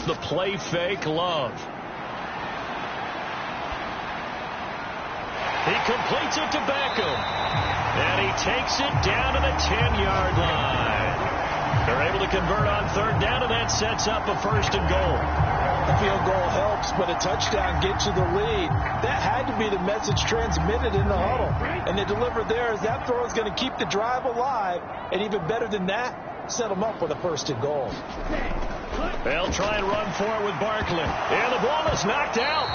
off the play fake. Love. He completes it to Beckham. And he takes it down to the 10-yard line. They're able to convert on third down, and that sets up a first and goal. A field goal helps, but a touchdown gets you the lead. That had to be the message transmitted in the huddle. And they delivered there as that throw is going to keep the drive alive. And even better than that, set them up with a first and goal. They'll try and run for it with Barkley. And the ball is knocked out.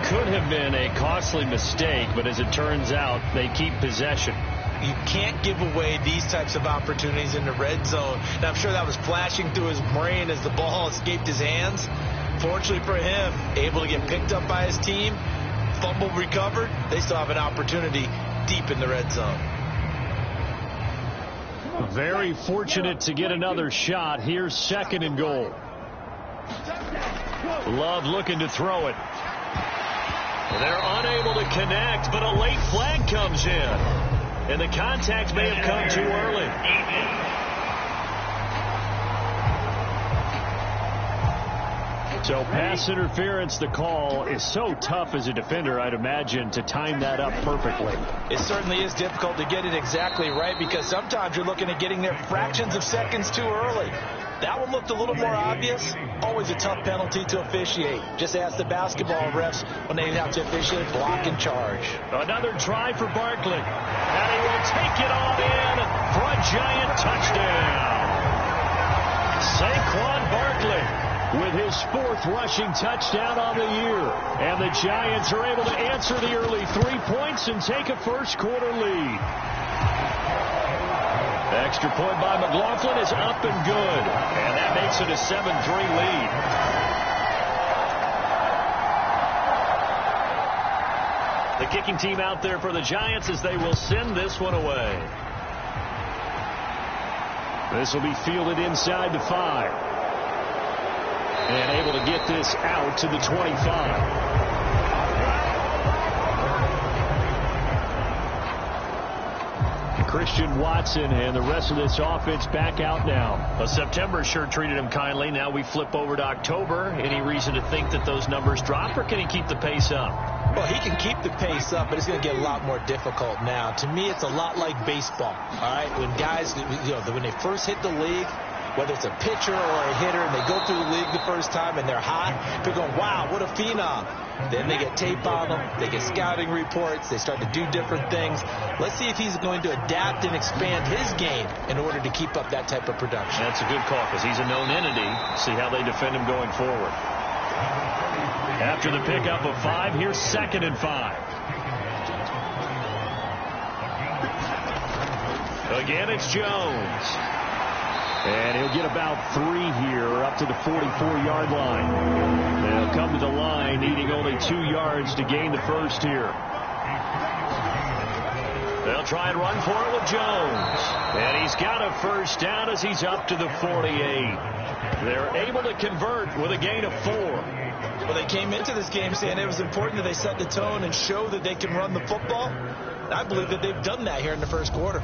Could have been a costly mistake, but as it turns out, they keep possession. You can't give away these types of opportunities in the red zone. Now, I'm sure that was flashing through his brain as the ball escaped his hands. Fortunately for him, able to get picked up by his team, fumble recovered. They still have an opportunity deep in the red zone. Very fortunate to get another shot. Here's second and goal. Love looking to throw it. They're unable to connect, but a late flag comes in. And the contact may have come too early. So pass interference, the call is so tough as a defender, I'd imagine, to time that up perfectly. It certainly is difficult to get it exactly right because sometimes you're looking at getting there fractions of seconds too early. That one looked a little more obvious. Always a tough penalty to officiate. Just ask the basketball refs when they have to officiate block and charge. Another try for Barkley. And he will take it all in for a giant touchdown. Saquon Barkley with his fourth rushing touchdown on the year. And the Giants are able to answer the early 3 points and take a first quarter lead. Extra point by McLaughlin is up and good. And that makes it a 7-3 lead. The kicking team out there for the Giants as they will send this one away. This will be fielded inside the 5. And able to get this out to the 25. Christian Watson and the rest of this offense back out now. Well, September sure treated him kindly. Now we flip over to October. Any reason to think that those numbers drop, or can he keep the pace up? Well, he can keep the pace up, but it's going to get a lot more difficult now. To me, it's a lot like baseball. All right, when guys, when they first hit the league, whether it's a pitcher or a hitter, and they go through the league the first time and they're hot, they're going, wow, what a phenom. Then they get tape on them, they get scouting reports, they start to do different things. Let's see if he's going to adapt and expand his game in order to keep up that type of production. That's a good call because he's a known entity. See how they defend him going forward. After the pickup of 5, here's second and 5. Again, it's Jones. And he'll get about 3 here up to the 44-yard line. They'll come to the line needing only 2 yards to gain the first here. They'll try and run for it with Jones. And he's got a first down as he's up to the 48. They're able to convert with a gain of 4. Well, they came into this game saying it was important that they set the tone and show that they can run the football. And I believe that they've done that here in the first quarter.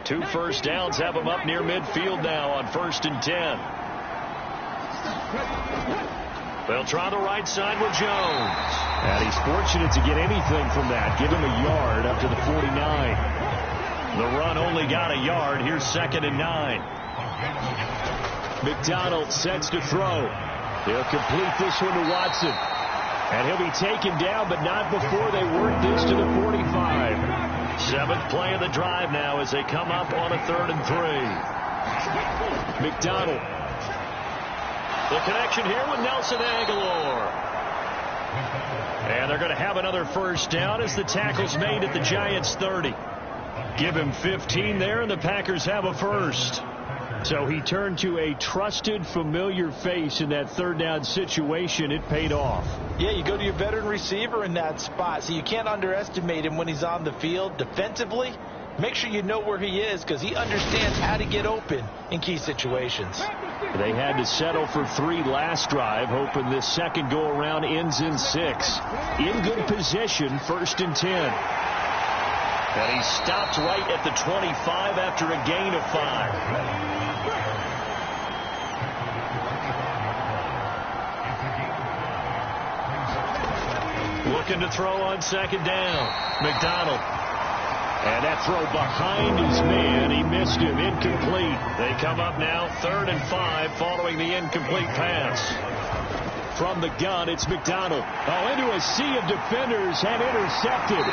Two first downs have them up near midfield now on 1st and 10. They'll try the right side with Jones. And he's fortunate to get anything from that. Give him a yard up to the 49. The run only got a yard. Here's 2nd and 9. McDonald sets to throw. He'll complete this one to Watson. And he'll be taken down, but not before they work this to the 45. 7th play of the drive now as they come up on a 3rd and 3. McDonald. The connection here with Nelson Aguilar. And they're going to have another first down as the tackle's made at the Giants' 30. Give him 15 there, and the Packers have a first. So he turned to a trusted, familiar face in that 3rd down situation. It paid off. Yeah, you go to your veteran receiver in that spot, so you can't underestimate him when he's on the field. Defensively, make sure you know where he is because he understands how to get open in key situations. They had to settle for 3 last drive, hoping this second go-around ends in 6. In good position, 1st and 10. And he stopped right at the 25 after a gain of 5. Looking to throw on 2nd down. McDonald. And that throw behind his man. He missed him. Incomplete. They come up now 3rd and 5 following the incomplete pass. From the gun, it's McDonald. Into a sea of defenders and intercepted.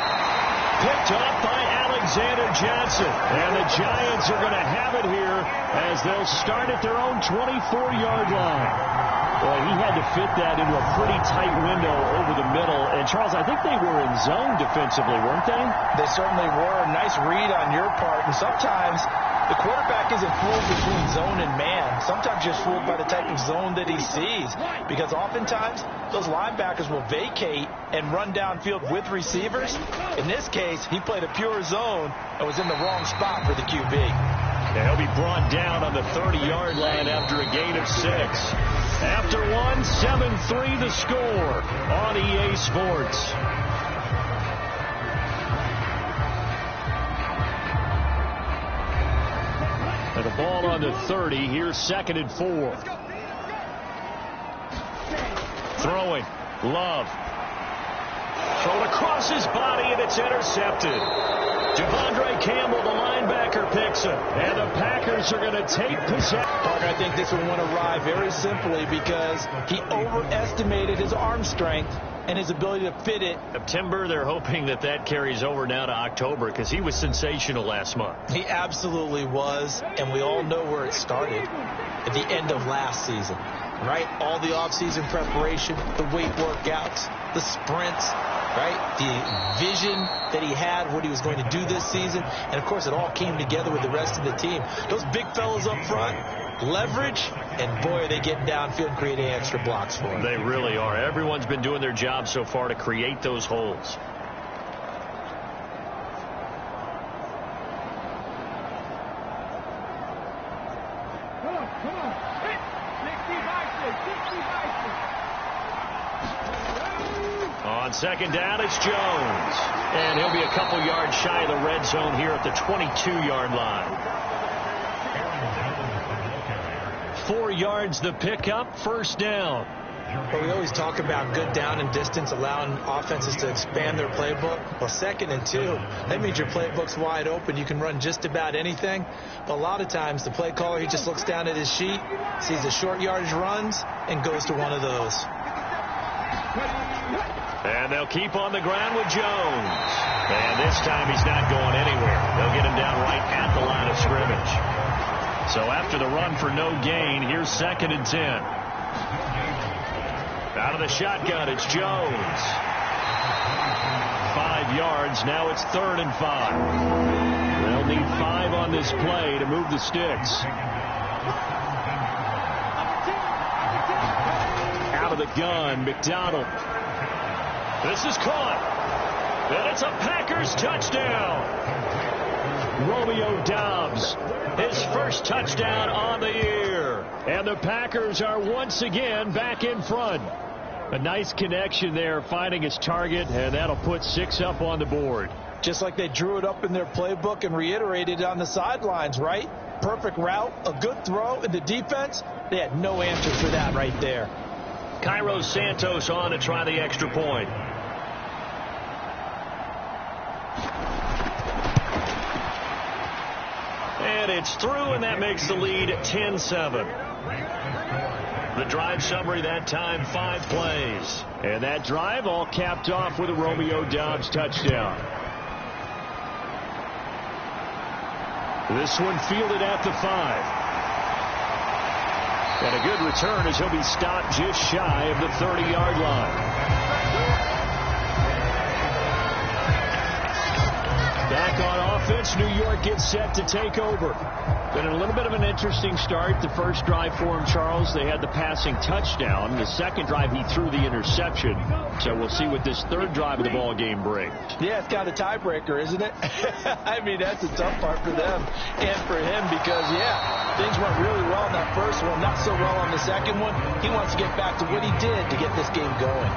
Picked up by Alexander Johnson. And the Giants are going to have it here as they'll start at their own 24-yard line. Boy, he had to fit that into a pretty tight window over the middle. And, Charles, I think they were in zone defensively, weren't they? They certainly were. Nice read on your part. And sometimes the quarterback isn't fooled between zone and man. Sometimes just fooled by the type of zone that he sees. Because oftentimes those linebackers will vacate and run downfield with receivers. In this case, he played a pure zone and was in the wrong spot for the QB. And he'll be brought down on the 30-yard line after a gain of 6. After 1, 7-3 the score on EA Sports. And the ball on the 30. Here's 2nd and 4. Throwing. Love. Thrown across his body, and it's intercepted. Devondre Campbell, the linebacker, picks it. And the Packers are going to take possession. Parker, I think this one went awry very simply because he overestimated his arm strength and his ability to fit it. September, they're hoping that that carries over now to October because he was sensational last month. He absolutely was, and we all know where it started at the end of last season, right? All the offseason preparation, the weight workouts, the sprints, right? The vision that he had, what he was going to do this season. And, of course, it all came together with the rest of the team. Those big fellas up front, leverage, and, boy, are they getting downfield creating extra blocks for him. They really are. Everyone's been doing their job so far to create those holes. On 2nd down, it's Jones. And he'll be a couple yards shy of the red zone here at the 22-yard line. 4 yards the pickup, 1st down. But we always talk about good down and distance, allowing offenses to expand their playbook. Well, 2nd and 2, that means your playbook's wide open. You can run just about anything. But a lot of times, the play caller, he just looks down at his sheet, sees the short yardage runs, and goes to one of those. And they'll keep on the ground with Jones. And this time he's not going anywhere. They'll get him down right at the line of scrimmage. So after the run for no gain, here's 2nd and 10. Out of the shotgun, it's Jones. 5 yards. Now it's 3rd and 5. They'll need 5 on this play to move the sticks. Out of the gun, McDonald. This is caught. And it's a Packers touchdown. Romeo Doubs, his first touchdown on the year. And the Packers are once again back in front. A nice connection there, finding his target, and that'll put 6 up on the board. Just like they drew it up in their playbook and reiterated it on the sidelines, right? Perfect route, a good throw, and the defense, they had no answer for that right there. Cairo Santos on to try the extra point. And it's through, and that makes the lead 10-7. The drive summary that time, 5 plays. And that drive all capped off with a Romeo Doubs touchdown. This one fielded at the 5. And a good return as he'll be stopped just shy of the 30-yard line. Back on offense, New York gets set to take over. Been a little bit of an interesting start. The first drive for him, Charles, they had the passing touchdown. The second drive, he threw the interception. So we'll see what this third drive of the ball game brings. Yeah, it's kind of a tiebreaker, isn't it? I mean, that's a tough part for them and for him because, yeah, things went really well in that first one, not so well on the second one. He wants to get back to what he did to get this game going.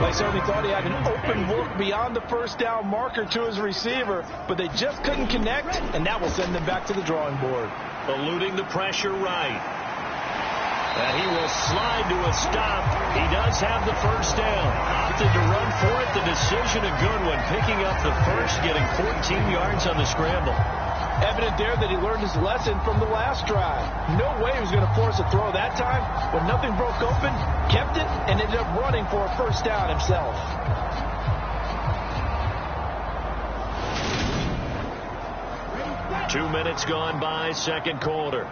They certainly thought he had an open look beyond the first down marker to his receiver, but they just couldn't connect, and that will send them back to the drawing board. Eluding the pressure right. And he will slide to a stop. He does have the first down. Opted to run for it. The decision, a good one. Picking up the first, getting 14 yards on the scramble. Evident there that he learned his lesson from the last drive. No way he was going to force a throw that time. When nothing broke open, kept it, and ended up running for a first down himself. Two minutes gone by, second quarter.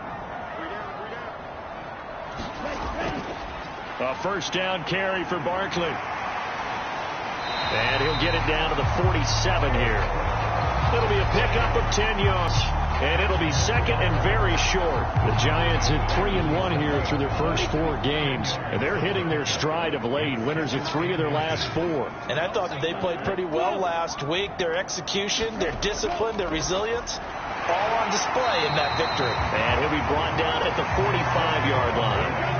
A first down carry for Barkley. And he'll get it down to the 47 here. It'll be a pickup of 10 yards. And it'll be second and very short. The Giants at 3-1 here through their first 4 games. And they're hitting their stride of late. Winners of 3 of their last 4. And I thought that they played pretty well last week. Their execution, their discipline, their resilience, all on display in that victory. And he'll be brought down at the 45-yard line.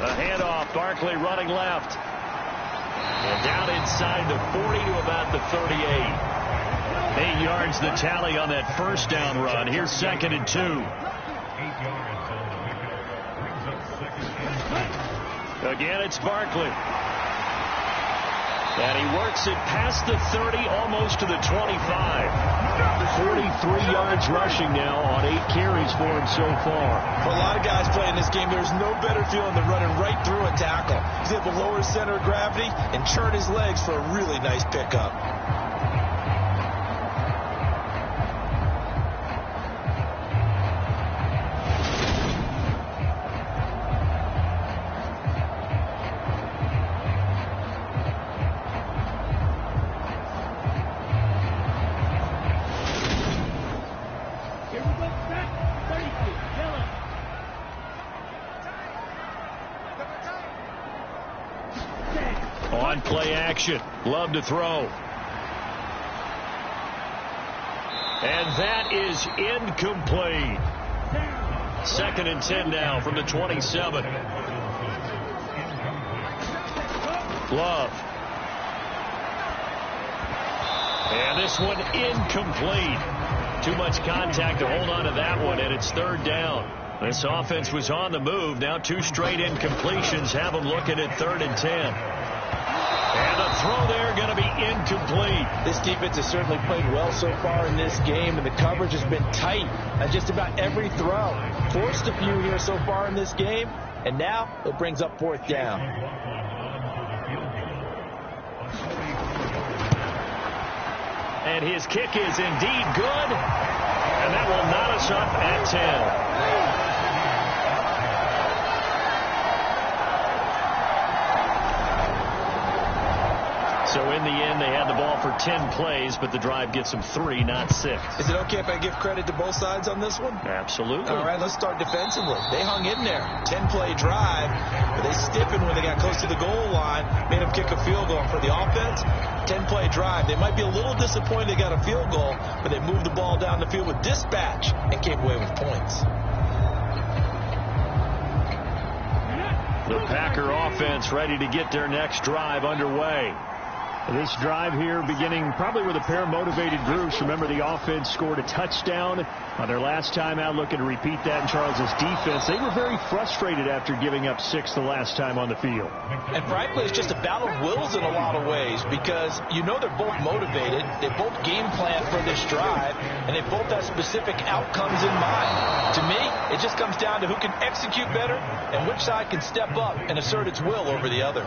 A handoff, Barkley running left. And down inside the 40 to about the 38. 8 yards the tally on that first down run. Here's second and 2. Again, it's Barkley. And he works it past the 30, almost to the 25. 43 yards rushing now on 8 carries for him so far. For a lot of guys playing this game, there's no better feeling than running right through a tackle. He's able to lower his center of gravity and turn his legs for a really nice pickup. On play action. Love to throw. And that is incomplete. Second and 10 now from the 27. Love. And this one incomplete. Too much contact to hold on to that one, and it's third down. This offense was on the move. Now 2 straight incompletions have them looking at 3rd and 10. And the throw there going to be incomplete. This defense has certainly played well so far in this game, and the coverage has been tight on just about every throw. Forced a few here so far in this game, and now it brings up 4th down. And his kick is indeed good, and that will knot us up at 10. So in the end, they had the ball for 10 plays, but the drive gets them 3, not 6. Is it okay if I give credit to both sides on this one? Absolutely. All right, let's start defensively. They hung in there. 10-play drive, but they stiffened when they got close to the goal line, made them kick a field goal. For the offense, 10-play drive. They might be a little disappointed they got a field goal, but they moved the ball down the field with dispatch and came away with points. The Packer offense ready to get their next drive underway. This drive here beginning probably with a pair of motivated groups. Remember, the offense scored a touchdown on their last time out. Looking to repeat that in Charles's defense. They were very frustrated after giving up 6 the last time on the field. And frankly, it's just a battle of wills in a lot of ways because you know they're both motivated. They both game plan for this drive, and they both have specific outcomes in mind. To me, it just comes down to who can execute better and which side can step up and assert its will over the other.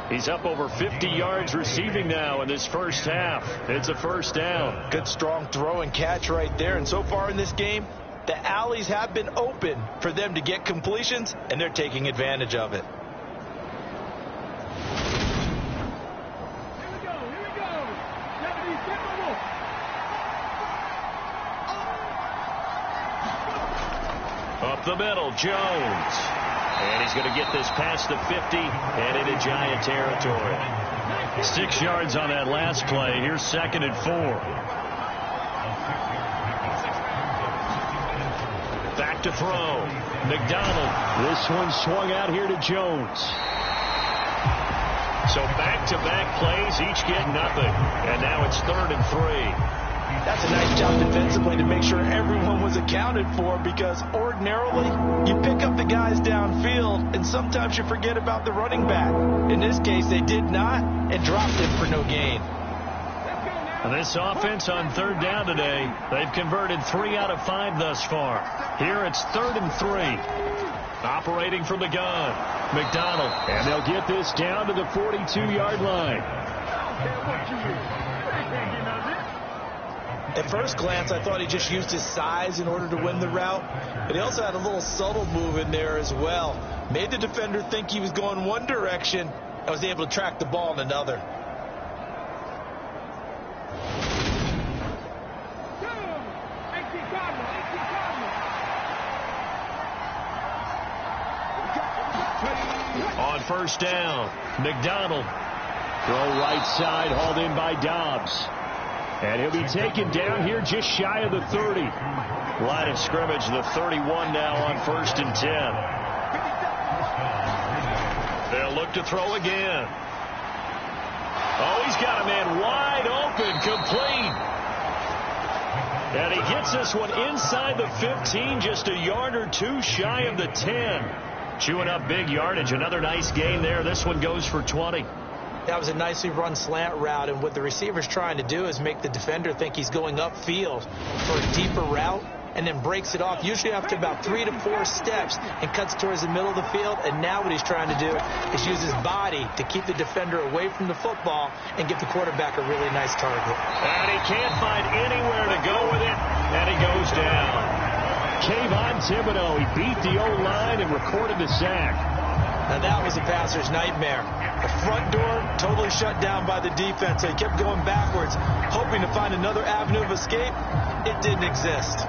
He's up over 50 yards receiving now in this first half. It's a first down. Good strong throw and catch right there. And so far in this game, the alleys have been open for them to get completions, and they're taking advantage of it. Up the middle, Jones. And he's going to get this past the 50 and into Giant territory. 6 yards on that last play. Here's 2nd and 4. Back to throw. McDonald. This one swung out here to Jones. So back-to-back plays, each get nothing. And now it's 3rd and 3. That's a nice job defensively to make sure everyone was accounted for, because ordinarily you pick up the guys downfield and sometimes you forget about the running back. In this case, they did not and dropped it for no gain. This offense on 3rd down today, they've converted 3 out of 5 thus far. Here it's 3rd and 3. Operating from the gun, McDonald. And they'll get this down to the 42-yard line. At first glance, I thought he just used his size in order to win the route, but he also had a little subtle move in there as well. Made the defender think he was going one direction and was able to track the ball in another. On 1st down, McDonald. Throw right side, hauled in by Dobbs. And he'll be taken down here just shy of the 30. Line of scrimmage, the 31 now on 1st and 10. They'll look to throw again. Oh, he's got a man wide open, complete. And he gets this one inside the 15, just a yard or 2 shy of the 10. Chewing up big yardage. Another nice gain there. This one goes for 20. That was a nicely run slant route, and what the receiver's trying to do is make the defender think he's going upfield for a deeper route, and then breaks it off, usually after about 3 to 4 steps, and cuts towards the middle of the field. And now what he's trying to do is use his body to keep the defender away from the football and give the quarterback a really nice target. And he can't find anywhere to go with it, and he goes down. Kayvon Thibodeaux, he beat the O-line and recorded the sack. Now that was a passer's nightmare. The front door totally shut down by the defense. They kept going backwards, hoping to find another avenue of escape. It didn't exist.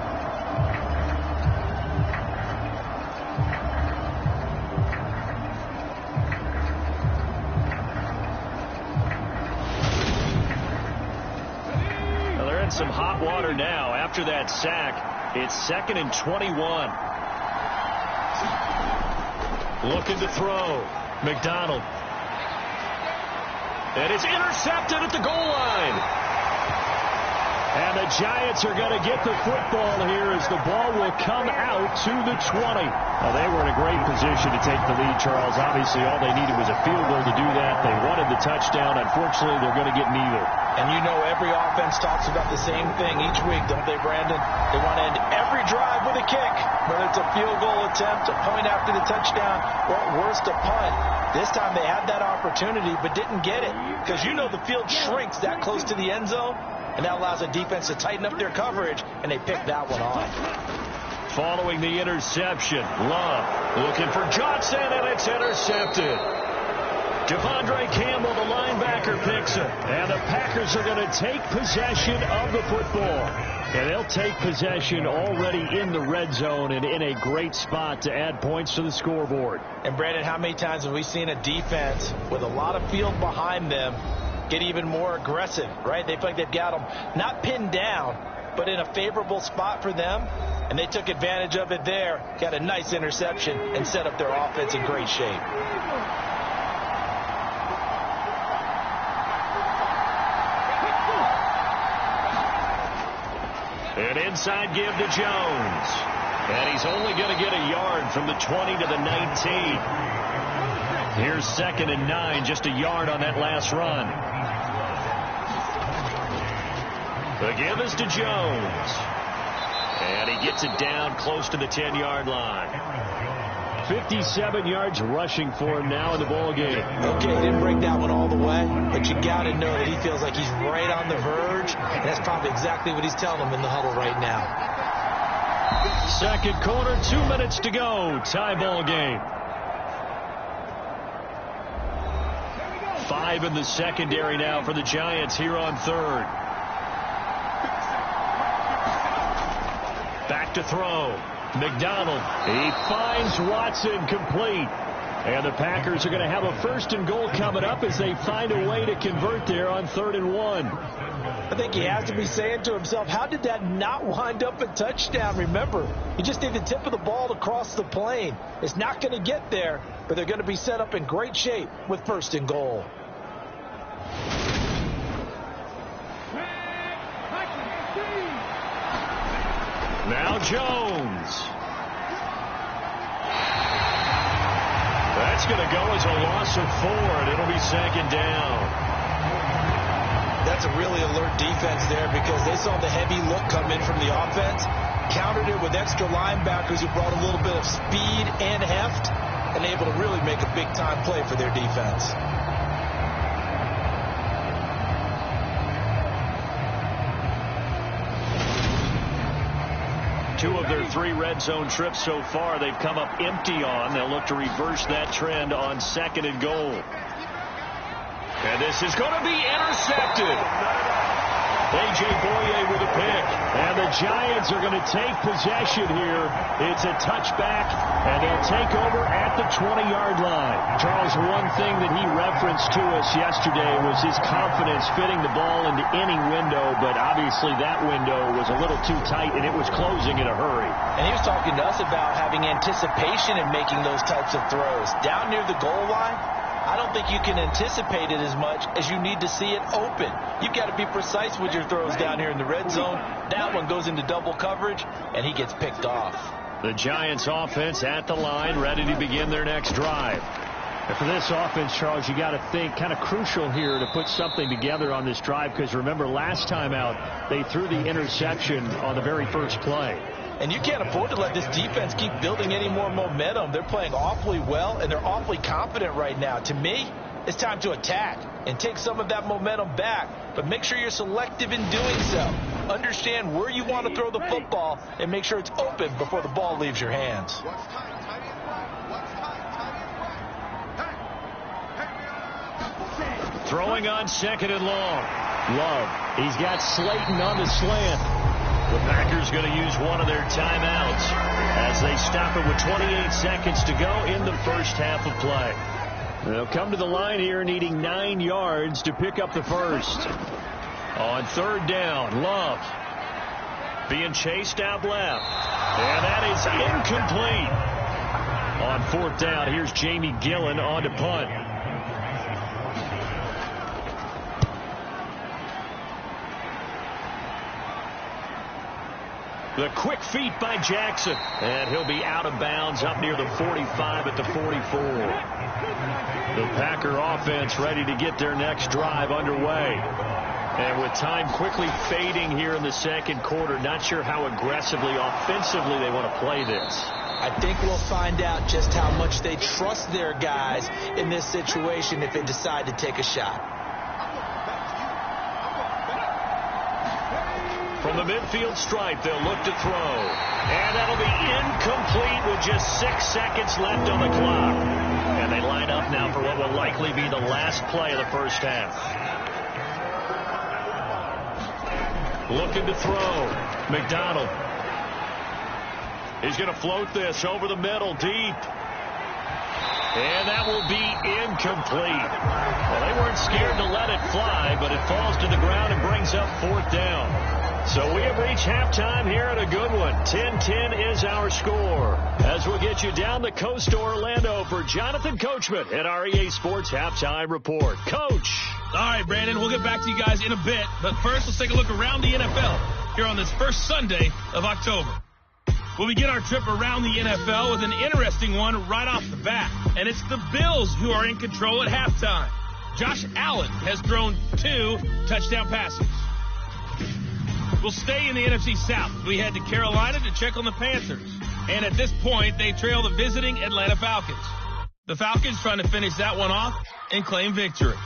Well, they're in some hot water now. After that sack, it's 2nd and 21. Looking to throw. McDonald. And it's intercepted at the goal line. And the Giants are going to get the football here as the ball will come out to the 20. Well, they were in a great position to take the lead, Charles. Obviously, all they needed was a field goal to do that. They wanted the touchdown. Unfortunately, they're going to get neither. And you know every offense talks about the same thing each week, don't they, Brandon? They want to end every drive with a kick, whether it's a field goal attempt, a point after the touchdown, or at worst, a punt. This time they had that opportunity but didn't get it, because you know the field shrinks that close to the end zone, and that allows the defense to tighten up their coverage, and they picked that one off. Following the interception, Love looking for Johnson, and it's intercepted. Devondre Campbell, the linebacker, picks it. And the Packers are going to take possession of the football. And they'll take possession already in the red zone and in a great spot to add points to the scoreboard. And, Brandon, how many times have we seen a defense with a lot of field behind them get even more aggressive, right? They feel like they've got them not pinned down, but in a favorable spot for them. And they took advantage of it there, got a nice interception, and set up their offense in great shape. An inside give to Jones. And he's only going to get a yard from the 20 to the 19. Here's 2nd and 9, just a yard on that last run. The give is to Jones. And he gets it down close to the 10-yard line. 57 yards rushing for him now in the ball game. Okay, he didn't break that one all the way, but you got to know that he feels like he's right on the verge, and that's probably exactly what he's telling them in the huddle right now. Second quarter, 2 minutes to go. Tie ball game. 5 in the secondary now for the Giants here on 3rd. Back to throw. McDonald, he finds Watson complete. And the Packers are going to have a 1st and goal coming up as they find a way to convert there on 3rd and 1. I think he has to be saying to himself, how did that not wind up a touchdown? Remember, you just need the tip of the ball to cross the plane. It's not going to get there, but they're going to be set up in great shape with 1st and goal. Now Jones. That's going to go as a loss of 4, and it'll be 2nd down. That's a really alert defense there because they saw the heavy look come in from the offense, countered it with extra linebackers who brought a little bit of speed and heft, and able to really make a big-time play for their defense. Two of their 3 red zone trips so far, they've come up empty on. They'll look to reverse that trend on 2nd and goal. And this is going to be intercepted. A.J. Boye with a pick. And the Giants are going to take possession here. It's a touchback, and they'll take over at the 20-yard line. Charles, one thing that he referenced to us yesterday was his confidence fitting the ball into any window, but obviously that window was a little too tight, and it was closing in a hurry. And he was talking to us about having anticipation in making those types of throws. Down near the goal line, I don't think you can anticipate it as much as you need to see it open. You've got to be precise with your throws down here in the red zone. That one goes into double coverage, and he gets picked off. The Giants offense at the line, ready to begin their next drive. And for this offense, Charles, you got to think kind of crucial here to put something together on this drive, because remember last time out they threw the interception on the very first play. And you can't afford to let this defense keep building any more momentum. They're playing awfully well, and they're awfully confident right now. To me, it's time to attack and take some of that momentum back. But make sure you're selective in doing so. Understand where you want to throw the football and make sure it's open before the ball leaves your hands. Throwing on 2nd and long. Love. He's got Slayton on the slant. The Packers going to use one of their timeouts as they stop it with 28 seconds to go in the first half of play. They'll come to the line here needing 9 yards to pick up the first. On 3rd down, Love being chased out left. And that is incomplete. On 4th down, here's Jamie Gillen on to punt. The quick feet by Jackson. And he'll be out of bounds up near the 45 at the 44. The Packer offense ready to get their next drive underway. And with time quickly fading here in the 2nd quarter, not sure how aggressively, offensively they want to play this. I think we'll find out just how much they trust their guys in this situation if they decide to take a shot. From the midfield stripe, they'll look to throw. And that'll be incomplete with just 6 seconds left on the clock. And they line up now for what will likely be the last play of the first half. Looking to throw. McDonald. He's going to float this over the middle, deep. And that will be incomplete. Well, they weren't scared to let it fly, but it falls to the ground and brings up 4th down. So we have reached halftime here at a good one. 10-10 is our score. As we'll get you down the coast to Orlando for Jonathan Coachman at our EA Sports Halftime Report. Coach. All right, Brandon, we'll get back to you guys in a bit. But first, let's take a look around the NFL here on this first Sunday of October. We'll begin our trip around the NFL with an interesting one right off the bat. And it's the Bills who are in control at halftime. Josh Allen has thrown 2 touchdown passes. We'll stay in the NFC South. We head to Carolina to check on the Panthers. And at this point, they trail the visiting Atlanta Falcons. The Falcons trying to finish that one off and claim victory.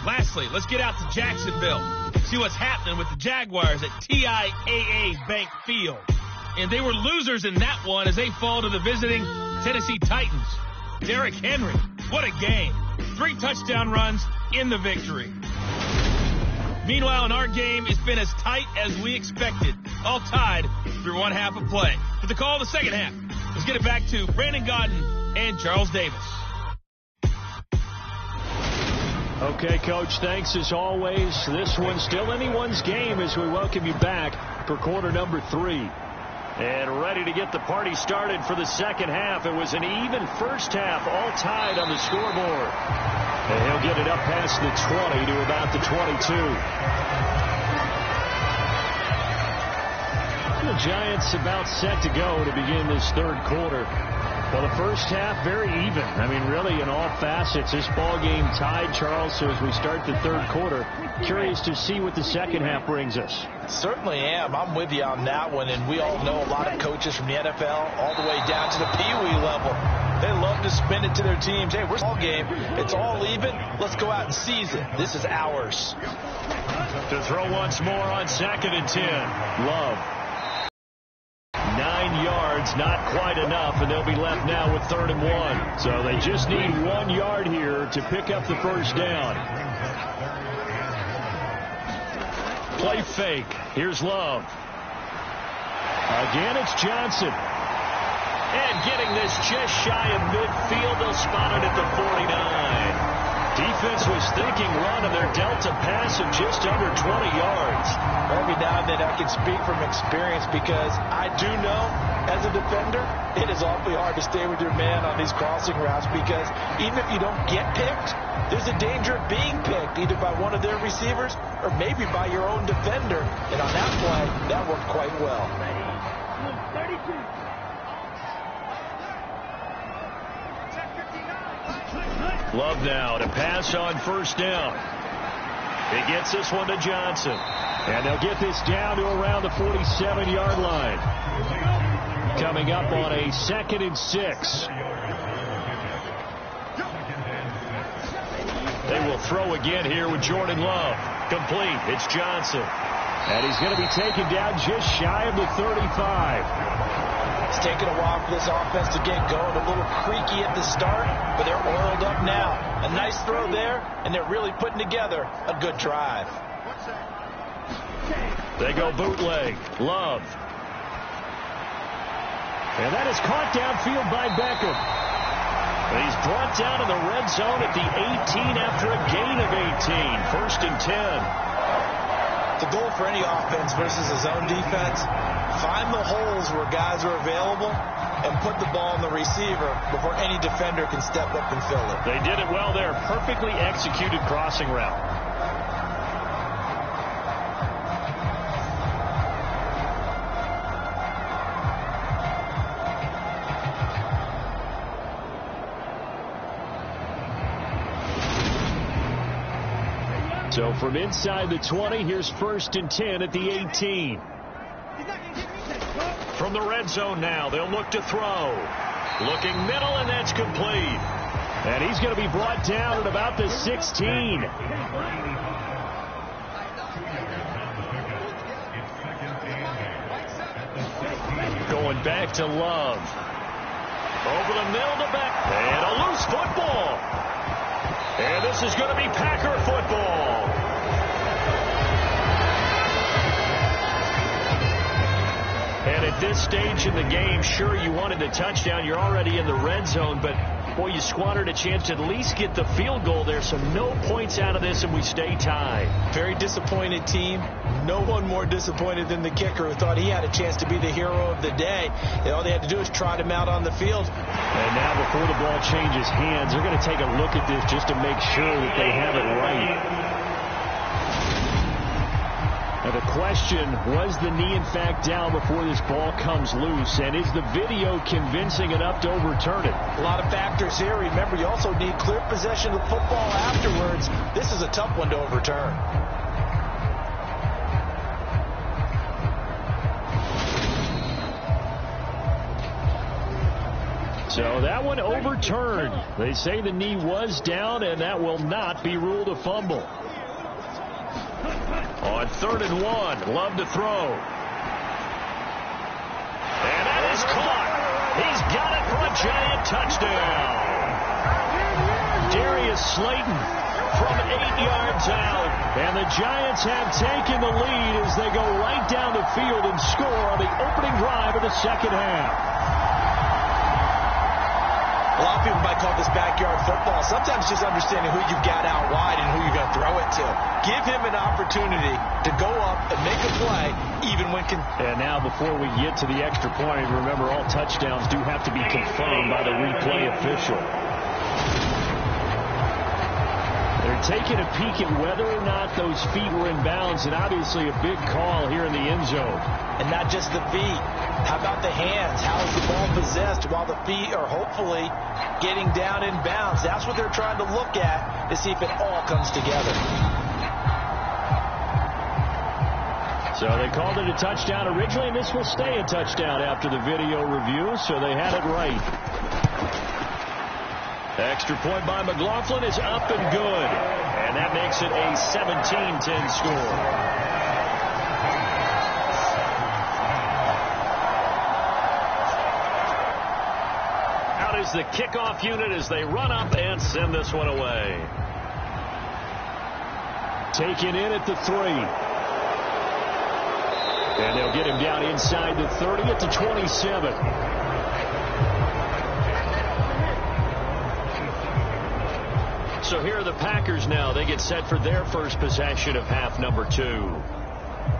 Lastly, let's get out to Jacksonville. See what's happening with the Jaguars at TIAA Bank Field. And they were losers in that one as they fall to the visiting Tennessee Titans. Derrick Henry, what a game. 3 touchdown runs in the victory. Meanwhile, in our game, it's been as tight as we expected. All tied after one half of play. With the call of the second half, let's get it back to Brandon Gaudin and Charles Davis. Okay, Coach, thanks as always. This one's still anyone's game as we welcome you back for quarter number 3. And ready to get the party started for the second half. It was an even first half, all tied on the scoreboard. And he'll get it up past the 20 to about the 22. The Giants about set to go to begin this third quarter. Well, the first half, very even. I mean, really, in all facets, this ball game tied, Charles. So as we start the third quarter, curious to see what the second half brings us. Certainly am. I'm with you on that one. And we all know a lot of coaches from the NFL all the way down to the Pee Wee level. They love to spin it to their teams. Hey, we're ball game. It's all even. Let's go out and seize it. This is ours. To throw once more on 2nd and 10. Love. 9 yards, not quite enough, and they'll be left now with 3rd and 1. So they just need 1 yard here to pick up the first down. Play fake. Here's Love. Again, it's Johnson. And getting this just shy of midfield, they'll spot it at the 49. Defense was thinking run, and they're dealt a pass of just under 20 yards. Every now and then I can speak from experience because I do know, as a defender, it is awfully hard to stay with your man on these crossing routes because even if you don't get picked, there's a danger of being picked either by one of their receivers or maybe by your own defender. And on that play, that worked quite well. Love now to pass on first down. He gets this one to Johnson. And they'll get this down to around the 47-yard line. Coming up on a 2nd and 6. They will throw again here with Jordan Love. Complete. It's Johnson. And he's going to be taken down just shy of the 35. It's taken a while for this offense to get going. A little creaky at the start, but they're oiled up now. A nice throw there, and they're really putting together a good drive. They go bootleg. Love. And that is caught downfield by Beckham. He's brought down in the red zone at the 18 after a gain of 18. 1st and 10. The goal for any offense versus a zone defense, find the holes where guys are available and put the ball in the receiver before any defender can step up and fill it. They did it well there. Perfectly executed crossing route. So from inside the 20, here's 1st and 10 at the 18. From the red zone now, they'll look to throw. Looking middle, and that's complete. And he's going to be brought down at about the 16. Going back to Love. Over the middle to back. And a loose football. And this is going to be Packer football. And at this stage in the game, sure, you wanted a touchdown. You're already in the red zone, but, boy, you squandered a chance to at least get the field goal there, so no points out of this, and we stay tied. Very disappointed team. No one more disappointed than the kicker who thought he had a chance to be the hero of the day. And all they had to do is trot him out on the field. And now before the ball changes hands, they're going to take a look at this just to make sure that they have it right. Now the question, was the knee in fact down before this ball comes loose? And is the video convincing enough to overturn it? A lot of factors here. Remember, you also need clear possession of the football afterwards. This is a tough one to overturn. So that one overturned. They say the knee was down, and that will not be ruled a fumble. On 3rd and 1, Love to throw. And that is caught. He's got it for a Giant touchdown. Darius Slayton from 8 yards out. And the Giants have taken the lead as they go right down the field and score on the opening drive of the second half. A lot of people might call this backyard football. Sometimes just understanding who you've got out wide and who you're going to throw it to. Give him an opportunity to go up and make a play, even when... And now before we get to the extra point, remember all touchdowns do have to be confirmed by the replay official. They're taking a peek at whether or not those feet were in bounds, and obviously a big call here in the end zone. And not just the feet. How about the hands? How is the ball possessed while the feet are hopefully getting down in bounds? That's what they're trying to look at to see if it all comes together. So they called it a touchdown originally, and this will stay a touchdown after the video review, so they had it right. Extra point by McLaughlin is up and good, and that makes it a 17-10 score. Is the kickoff unit as they run up and send this one away. Taken in at the 3. And they'll get him down inside the 30 at the 27. So here are the Packers now. They get set for their first possession of half number 2.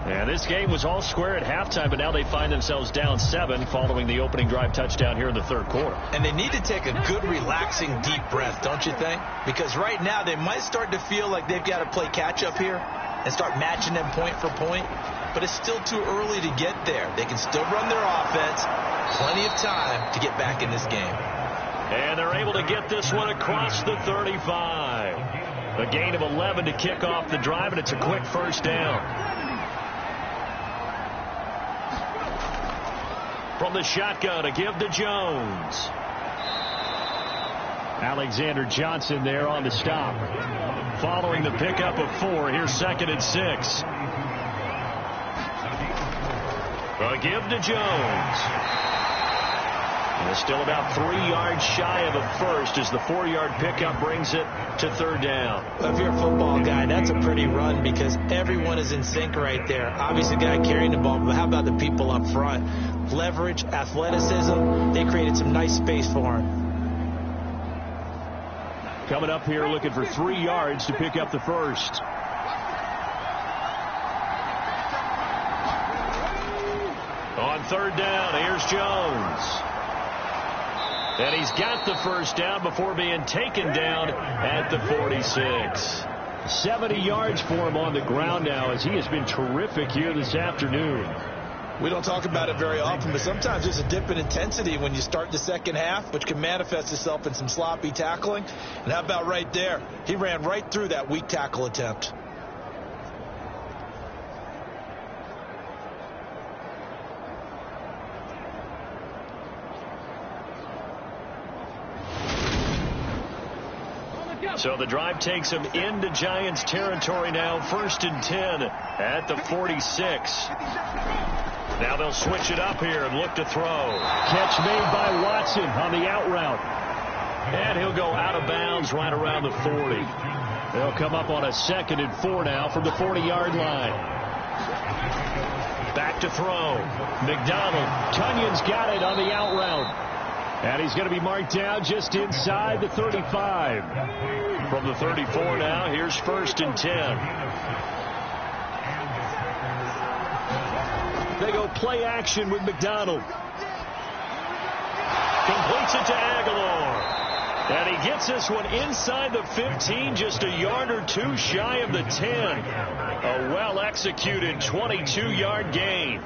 And this game was all square at halftime, but now they find themselves down 7 following the opening drive touchdown here in the third quarter. And they need to take a good, relaxing, deep breath, don't you think? Because right now they might start to feel like they've got to play catch-up here and start matching them point for point. But it's still too early to get there. They can still run their offense. Plenty of time to get back in this game. And they're able to get this one across the 35. A gain of 11 to kick off the drive, and it's a quick first down. From the shotgun, a give to Jones. Alexander Johnson there on the stop. Following the pickup of 4, here's 2nd and 6. A give to Jones. And it's still about 3 yards shy of a first as the 4-yard pickup brings it to third down. If you're a football guy, that's a pretty run because everyone is in sync right there. Obviously, the guy carrying the ball, but how about the people up front? Leverage, athleticism, they created some nice space for him. Coming up here looking for 3 yards to pick up the first. On third down, here's Jones. And he's got the first down before being taken down at the 46. 70 yards for him on the ground now as he has been terrific here this afternoon. We don't talk about it very often, but sometimes there's a dip in intensity when you start the second half, which can manifest itself in some sloppy tackling. And how about right there? He ran right through that weak tackle attempt. So the drive takes him into Giants territory now. 1st and 10 at the 46. Now they'll switch it up here and look to throw. Catch made by Watson on the out route. And he'll go out of bounds right around the 40. They'll come up on a 2nd and 4 now from the 40-yard line. Back to throw. McDonald. Tunyon's got it on the out route. And he's going to be marked down just inside the 35. From the 34 now, here's 1st and 10. They go play action with McDonald. Completes it to Aguilar. And he gets this one inside the 15, just a yard or 2 shy of the 10. A well-executed 22-yard gain.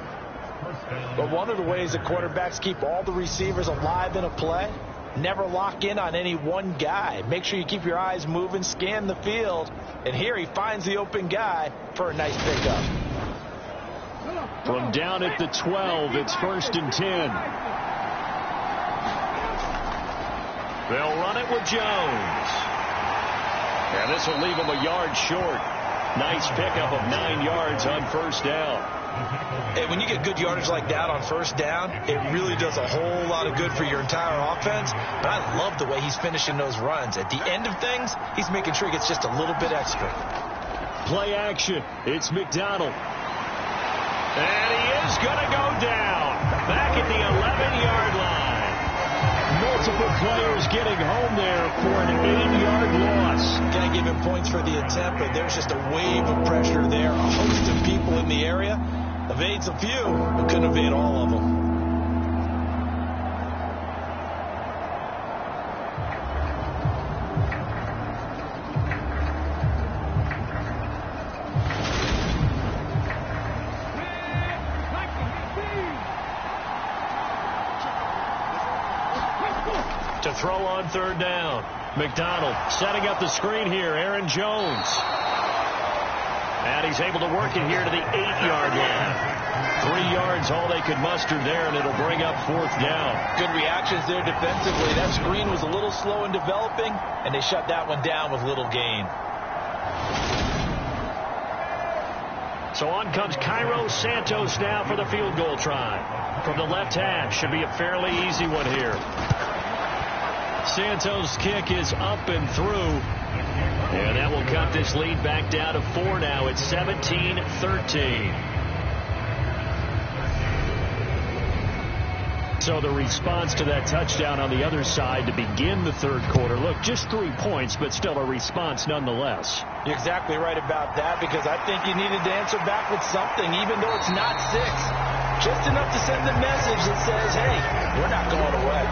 But one of the ways that quarterbacks keep all the receivers alive in a play, never lock in on any one guy. Make sure you keep your eyes moving, scan the field. And here he finds the open guy for a nice pickup. From down at the 12, it's 1st and 10. They'll run it with Jones. And this will leave him a yard short. Nice pickup of 9 yards on first down. Hey, when you get good yardage like that on first down, it really does a whole lot of good for your entire offense. But I love the way he's finishing those runs. At the end of things, he's making sure he gets just a little bit extra. Play action. It's McDonald. And he is going to go down. Back at the 11-yard line. Multiple players getting home there for an 8-yard loss. Can't give him points for the attempt, but there's just a wave of pressure there. A host of people in the area. Evades a few, but couldn't evade all of them. To throw on third down. McDonald setting up the screen here. Aaron Jones. And he's able to work it here to the 8-yard line. 3 yards, all they could muster there, and it'll bring up fourth down. Good reactions there defensively. That screen was a little slow in developing, and they shut that one down with little gain. So on comes Cairo Santos now for the field goal try. From the left hash, should be a fairly easy one here. Santos' kick is up and through. And that will cut this lead back down to 4 now. It's 17-13. So the response to that touchdown on the other side to begin the third quarter. Look, just 3 points, but still a response nonetheless. You're exactly right about that, because I think you needed to answer back with something, even though it's not 6. Just enough to send the message that says, hey, we're not going away.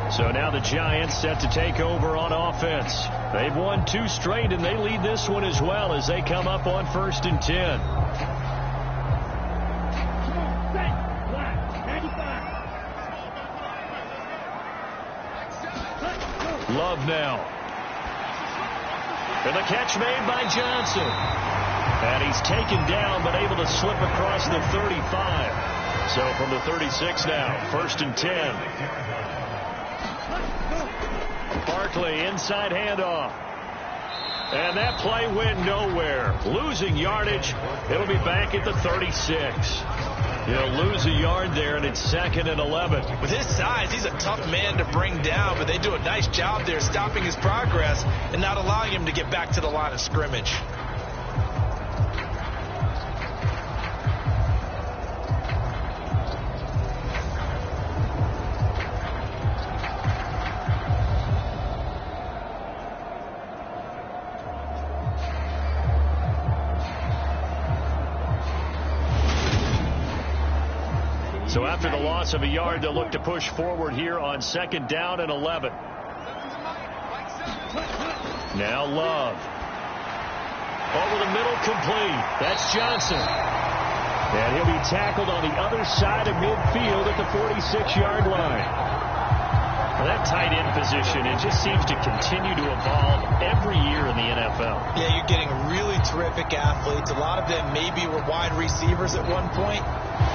So now the Giants set to take over on offense. They've won 2 straight, and they lead this one as well as they come up on 1st and 10. Love now. And the catch made by Johnson. And he's taken down, but able to slip across the 35. So from the 36 now, 1st and 10. Barkley, inside handoff. And that play went nowhere. Losing yardage. It'll be back at the 36. He'll lose a yard there, and it's 2nd and 11. With his size, he's a tough man to bring down, but they do a nice job there stopping his progress and not allowing him to get back to the line of scrimmage. So after the loss of a yard, they'll look to push forward here on 2nd down and 11. Now Love. Over the middle, complete. That's Johnson. And he'll be tackled on the other side of midfield at the 46-yard line. Well, that tight end position, it just seems to continue to evolve every year in the NFL. Yeah, you're getting really terrific athletes. A lot of them maybe were wide receivers at one point.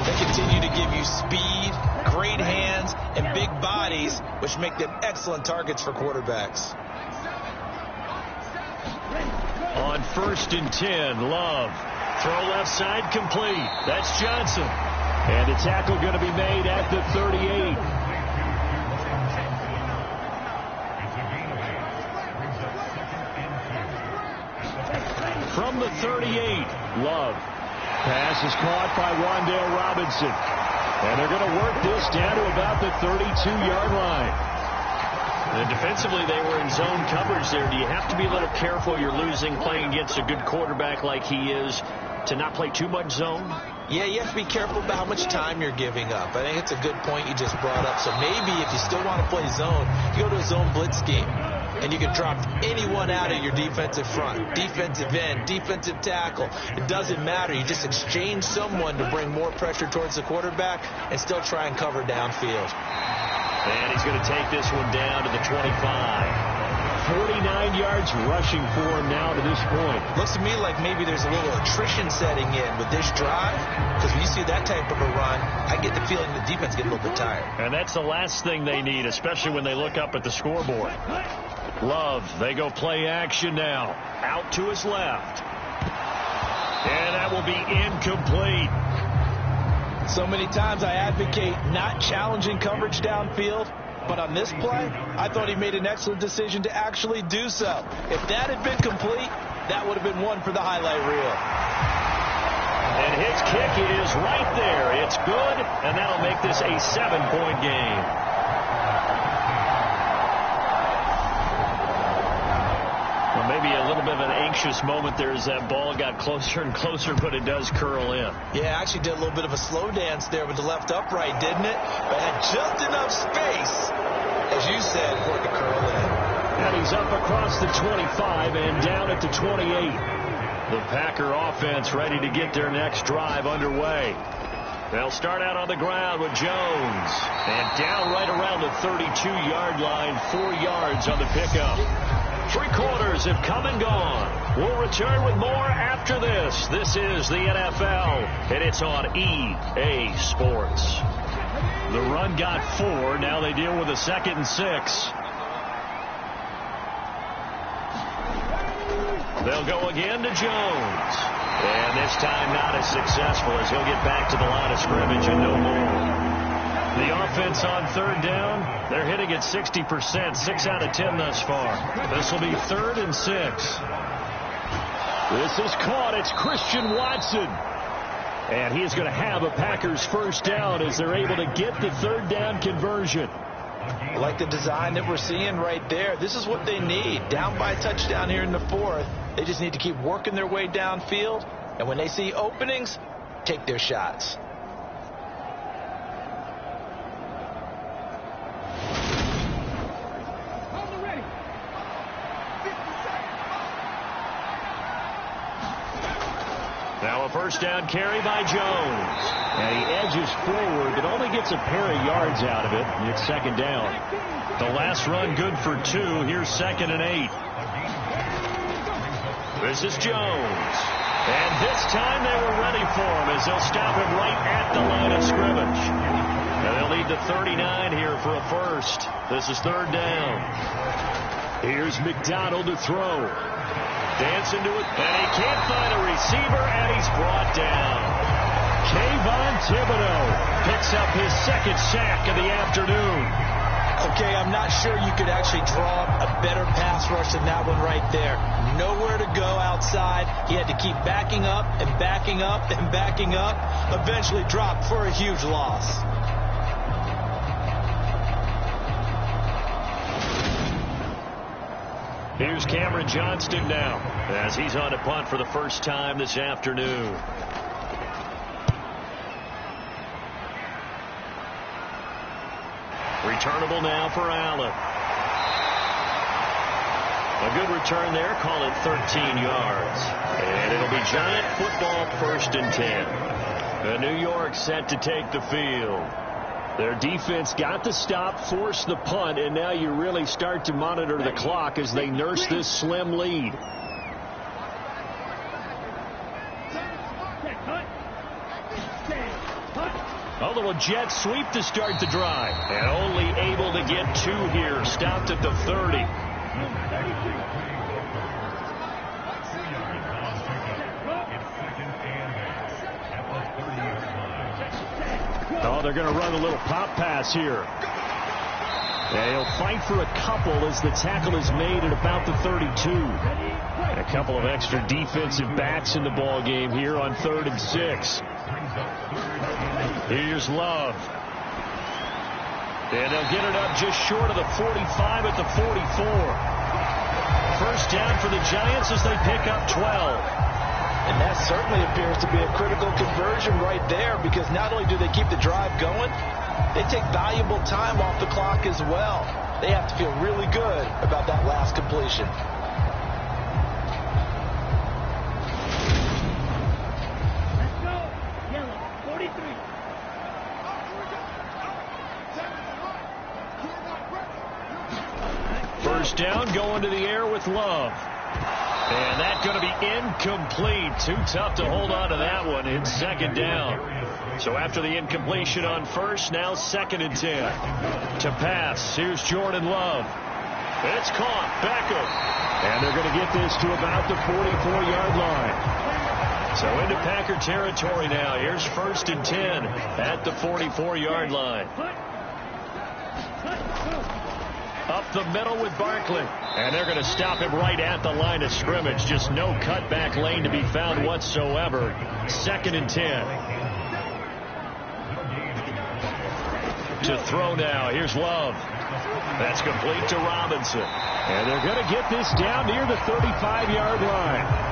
They continue to give you speed, great hands, and big bodies, which make them excellent targets for quarterbacks. On 1st and 10, Love. Throw left side, complete. That's Johnson. And the tackle going to be made at the 38. From the 38, Love. Pass is caught by Wan'Dale Robinson. And they're going to work this down to about the 32-yard line. And defensively, they were in zone coverage there. Do you have to be a little careful? You're losing playing against a good quarterback like he is to not play too much zone? Yeah, you have to be careful about how much time you're giving up. I think it's a good point you just brought up. So maybe if you still want to play zone, you go to a zone blitz scheme. And you can drop anyone out of your defensive front, defensive end, defensive tackle. It doesn't matter. You just exchange someone to bring more pressure towards the quarterback and still try and cover downfield. And he's going to take this one down to the 25. 49 yards rushing for him now to this point. Looks to me like maybe there's a little attrition setting in with this drive, because when you see that type of a run, I get the feeling the defense gets a little bit tired. And that's the last thing they need, especially when they look up at the scoreboard. Love, they go play action now. Out to his left. And that will be incomplete. So many times I advocate not challenging coverage downfield, but on this play, I thought he made an excellent decision to actually do so. If that had been complete, that would have been one for the highlight reel. And his kick is right there. It's good, and that'll make this a 7-point game. Well, maybe a little bit of an anxious moment there as that ball got closer and closer, but it does curl in. Yeah, actually did a little bit of a slow dance there with the left upright, didn't it? But had just enough space, as you said, for it to curl in. And he's up across the 25 and down at the 28. The Packer offense ready to get their next drive underway. They'll start out on the ground with Jones. And down right around the 32-yard line, 4 yards on the pickup. 3 quarters have come and gone. We'll return with more after this. This is the NFL, and it's on EA Sports. The run got 4. Now they deal with a 2nd and 6. They'll go again to Jones. And this time not as successful as he'll get back to the line of scrimmage and no more. The offense on 3rd down, they're hitting at 60%, 6 out of 10 thus far. This will be 3rd and 6. This is caught. It's Christian Watson. And he is going to have a Packers first down as they're able to get the 3rd down conversion. I like the design that we're seeing right there. This is what they need. Down by a touchdown here in the 4th. They just need to keep working their way downfield. And when they see openings, take their shots. Now a first down carry by Jones. And he edges forward, but only gets a pair of yards out of it. And it's 2nd down. The last run good for 2. Here's 2nd and 8. This is Jones. And this time they were ready for him as they'll stop him right at the line of scrimmage. And they'll lead to 39 here for a first. This is 3rd down. Here's McDonald to throw. Dance into it, and he can't find a receiver, and he's brought down. Kayvon Thibodeaux picks up his 2nd sack of the afternoon. Okay, I'm not sure you could actually draw a better pass rush than that one right there. Nowhere to go outside. He had to keep backing up and backing up and backing up. Eventually dropped for a huge loss. Here's Cameron Johnston now as he's on a punt for the first time this afternoon. Returnable now for Allen. A good return there. Call it 13 yards. And it'll be Giant football 1st and 10. The New York set to take the field. Their defense got the stop, forced the punt, and now you really start to monitor the clock as they nurse this slim lead. A little jet sweep to start the drive. And only able to get 2 here. Stopped at the 30. Oh, they're going to run a little pop pass here. And he'll fight for a couple as the tackle is made at about the 32. And a couple of extra defensive backs in the ball game here on 3rd and 6. Here's Love. And they'll get it up just short of the 45 at the 44. First down for the Giants as they pick up 12. And that certainly appears to be a critical conversion right there, because not only do they keep the drive going, they take valuable time off the clock as well. They have to feel really good about that last completion. Let's go. Yellow, 43. First down, going to the air with Love. And that's going to be incomplete. Too tough to hold on to that one. It's 2nd down. So after the incompletion on first, now 2nd and 10. To pass, here's Jordan Love. It's caught. Beckham. And they're going to get this to about the 44-yard line. So into Packer territory now. Here's 1st and 10 at the 44-yard line. Up the middle with Barkley. And they're going to stop him right at the line of scrimmage. Just no cutback lane to be found whatsoever. 2nd and 10. To throw now. Here's Love. That's complete to Robinson. And they're going to get this down near the 35-yard line.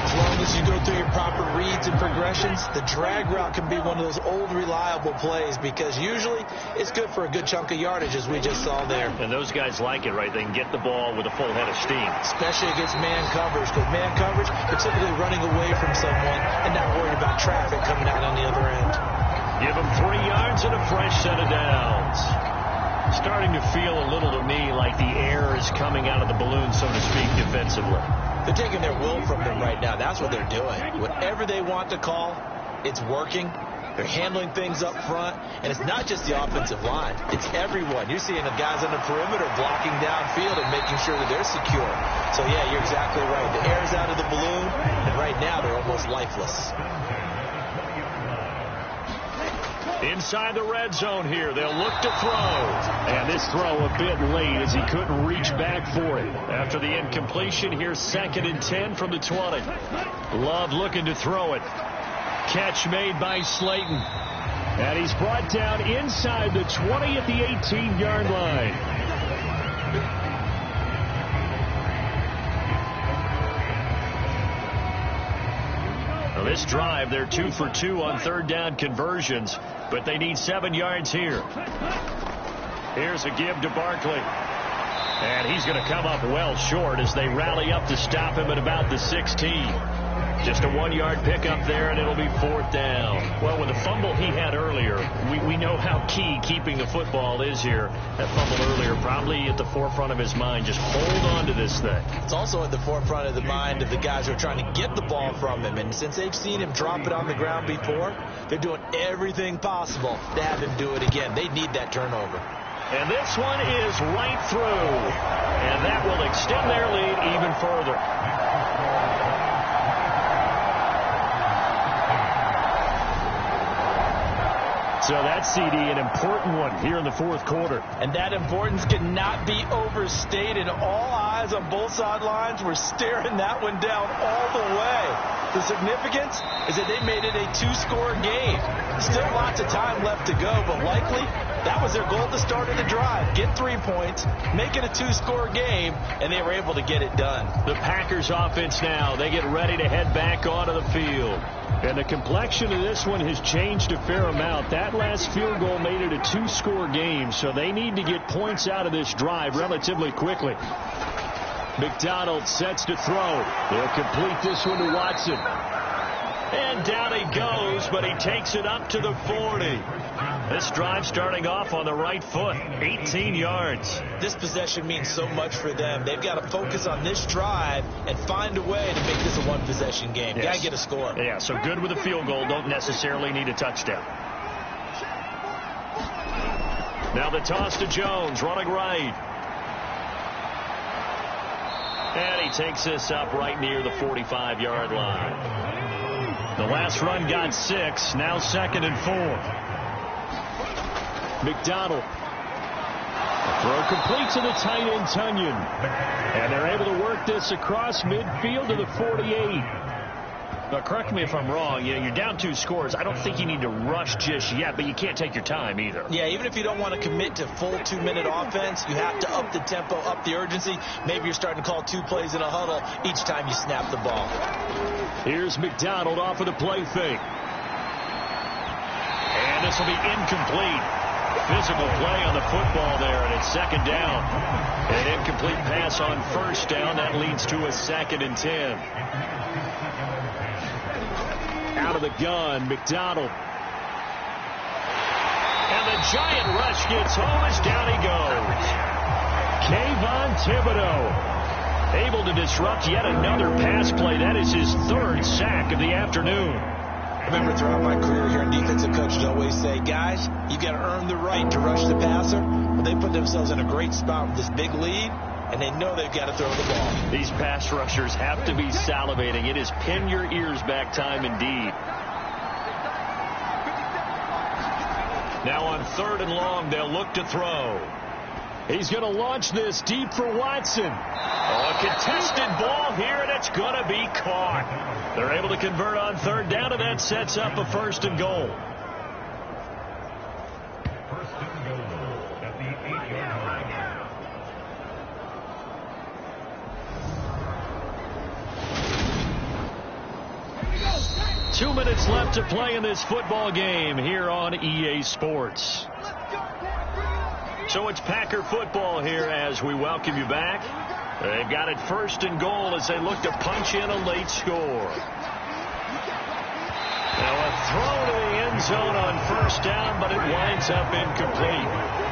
As long as you go through your proper reads and progressions, the drag route can be one of those old reliable plays because usually it's good for a good chunk of yardage, as we just saw there. And those guys like it, right? They can get the ball with a full head of steam. Especially against man coverage, because man coverage, they're typically running away from someone and not worried about traffic coming out on the other end. Give them 3 yards and a fresh set of downs. Starting to feel a little to me like the air is coming out of the balloon, so to speak, defensively. They're taking their will from them right now. That's what they're doing. Whatever they want to call, it's working. They're handling things up front. And it's not just the offensive line. It's everyone. You're seeing the guys on the perimeter blocking downfield and making sure that they're secure. So, yeah, you're exactly right. The air's out of the balloon, and right now they're almost lifeless. Inside the red zone here, they'll look to throw. And this throw a bit late as he couldn't reach back for it. After the incompletion, here's 2nd and 10 from the 20. Love looking to throw it. Catch made by Slayton. And he's brought down inside the 20 at the 18-yard line. This drive, they're 2 for 2 on 3rd down conversions, but they need 7 yards here. Here's a give to Barkley. And he's going to come up well short as they rally up to stop him at about the 16. Just a 1-yard pickup there, and it'll be 4th down. Well, with the fumble he had earlier, we know how key keeping the football is here. That fumble earlier probably at the forefront of his mind. Just hold on to this thing. It's also at the forefront of the mind of the guys who are trying to get the ball from him. And since they've seen him drop it on the ground before, they're doing everything possible to have him do it again. They need that turnover. And this one is right through. And that will extend their lead even further. So that CD, an important one here in the 4th quarter. And that importance cannot be overstated. All eyes on both sidelines were staring that one down all the way. The significance is that they made it a 2-score game. Still lots of time left to go, but likely that was their goal at the start of the drive. Get 3 points, make it a 2-score game, and they were able to get it done. The Packers offense now, they get ready to head back onto the field. And the complexion of this one has changed a fair amount. That last field goal made it a 2-score game, so they need to get points out of this drive relatively quickly. McDonald sets to throw. They'll complete this one to Watson. And down he goes, but he takes it up to the 40. This drive starting off on the right foot, 18 yards. This possession means so much for them. They've got to focus on this drive and find a way to make this a one-possession game. Yes. Got to get a score. Yeah, so good with a field goal. Don't necessarily need a touchdown. Now the toss to Jones, running right. And he takes this up right near the 45-yard line. The last run got 6, now 2nd and 4. McDonald. Throw complete to the tight end, Tunyon. And they're able to work this across midfield to the 48. Now, correct me if I'm wrong. You're down 2 scores. I don't think you need to rush just yet, but you can't take your time either. Yeah, even if you don't want to commit to full 2-minute offense, you have to up the tempo, up the urgency. Maybe you're starting to call 2 plays in a huddle each time you snap the ball. Here's McDonald off of the play fake. And this will be incomplete. Physical play on the football there, and it's 2nd down. An incomplete pass on 1st down. That leads to a 2nd and 10. Out of the gun, McDonald. And the giant rush gets home as down he goes. Kayvon Thibodeaux able to disrupt yet another pass play. That is his 3rd sack of the afternoon. I remember throughout my career here, defensive coaches always say, guys, you got to earn the right to rush the passer. Well, they put themselves in a great spot with this big lead. and they know they've got to throw the ball. These pass rushers have to be salivating. It is pin your ears back time indeed. Now on 3rd and long, they'll look to throw. He's going to launch this deep for Watson. Oh, a contested ball here, and it's going to be caught. They're able to convert on 3rd down, and that sets up a 1st and goal. First and goal at the 8-yard line. 2 minutes left to play in this football game here on EA Sports. So it's Packer football here as we welcome you back. They've got it 1st and goal as they look to punch in a late score. Now a throw to the end zone on 1st down, but it winds up incomplete.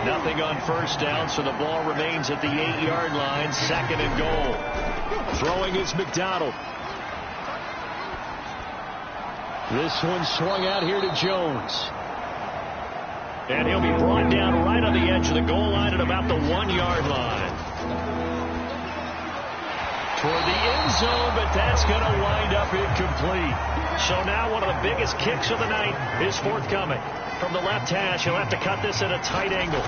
Nothing on 1st down, so the ball remains at the 8-yard line, 2nd and goal. Throwing is McDonald. This one swung out here to Jones. And he'll be brought down right on the edge of the goal line at about the 1-yard line. Toward the end zone, but that's going to wind up incomplete. So now one of the biggest kicks of the night is forthcoming. From the left hash, he'll have to cut this at a tight angle.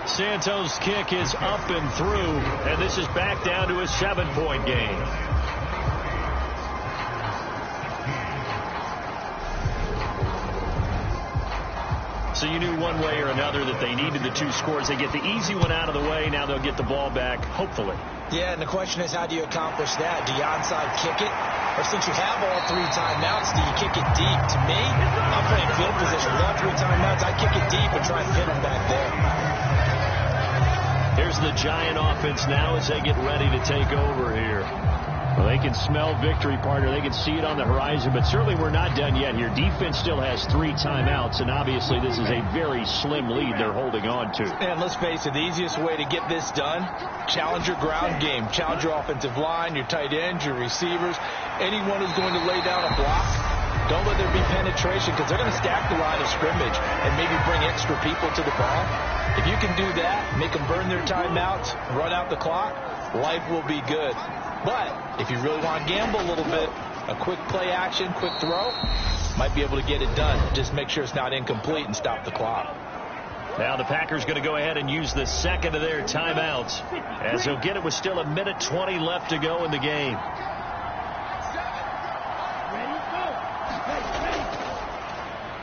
Santos' kick is up and through, and this is back down to a 7-point game. So you knew one way or another that they needed the 2 scores. They get the easy one out of the way. Now they'll get the ball back, hopefully. Yeah, and the question is, how do you accomplish that? Do you onside kick it? Or since you have all 3 timeouts, do you kick it deep? To me, I'm playing field position. With all 3 timeouts, I kick it deep and try and pin them back there. Here's the Giant offense now as they get ready to take over here. Well, they can smell victory, partner. They can see it on the horizon, but certainly we're not done yet here. Defense still has 3 timeouts, and obviously this is a very slim lead they're holding on to. And let's face it, the easiest way to get this done, challenge your ground game. Challenge your offensive line, your tight ends, your receivers, anyone who's going to lay down a block. Don't let there be penetration because they're going to stack the line of scrimmage and maybe bring extra people to the ball. If you can do that, make them burn their timeouts, run out the clock, life will be good. But if you really want to gamble a little bit, a quick play action, quick throw, might be able to get it done. Just make sure it's not incomplete and stop the clock. Now the Packers going to go ahead and use the 2nd of their timeouts as they'll get it with still 1:20 left to go in the game.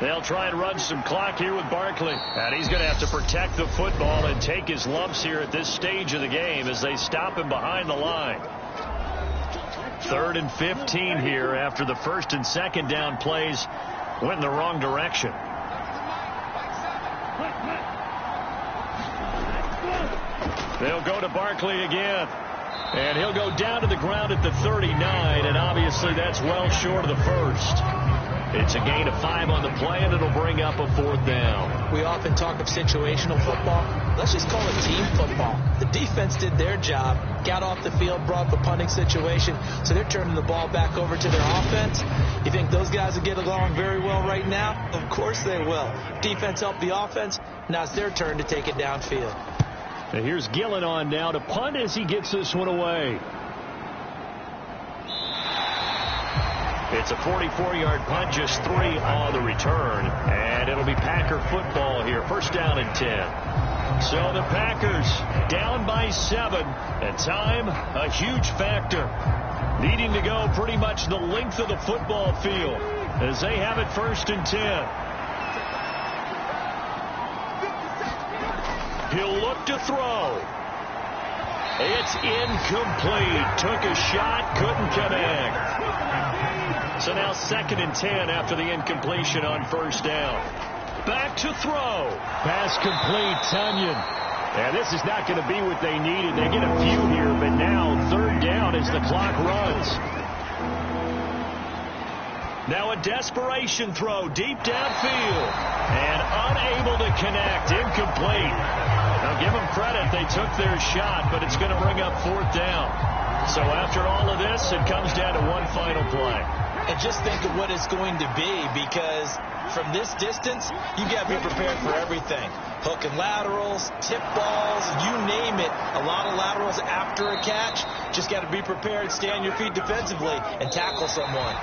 They'll try and run some clock here with Barkley. And he's going to have to protect the football and take his lumps here at this stage of the game as they stop him behind the line. 3rd and 15 here after the 1st and 2nd down plays went in the wrong direction. They'll go to Barkley again. And he'll go down to the ground at the 39, and obviously that's well short of the 1st. It's a gain of 5 on the play, and it'll bring up a 4th down. We often talk of situational football. Let's just call it team football. The defense did their job, got off the field, brought the punting situation, so they're turning the ball back over to their offense. You think those guys will get along very well right now? Of course they will. Defense helped the offense. Now it's their turn to take it downfield. And here's Gillen on now to punt as he gets this one away. It's a 44-yard punt, just 3 on the return. And it'll be Packer football here. 1st down and 10. So the Packers down by 7. And time, a huge factor. Needing to go pretty much the length of the football field as they have it 1st and 10. He'll look to throw. It's incomplete. Took a shot, couldn't connect. So now 2nd and 10 after the incompletion on 1st down. Back to throw. Pass complete, Tunyon. And this is not going to be what they needed. They get a few here, but now 3rd down as the clock runs. Now a desperation throw deep downfield. And unable to connect. Incomplete. Now give them credit. They took their shot, but it's going to bring up 4th down. So after all of this, it comes down to one final play. and just think of what it's going to be, because from this distance, you got to be prepared for everything. Hook and laterals, tip balls, you name it. A lot of laterals after a catch. Just got to be prepared, stay on your feet defensively, and tackle someone.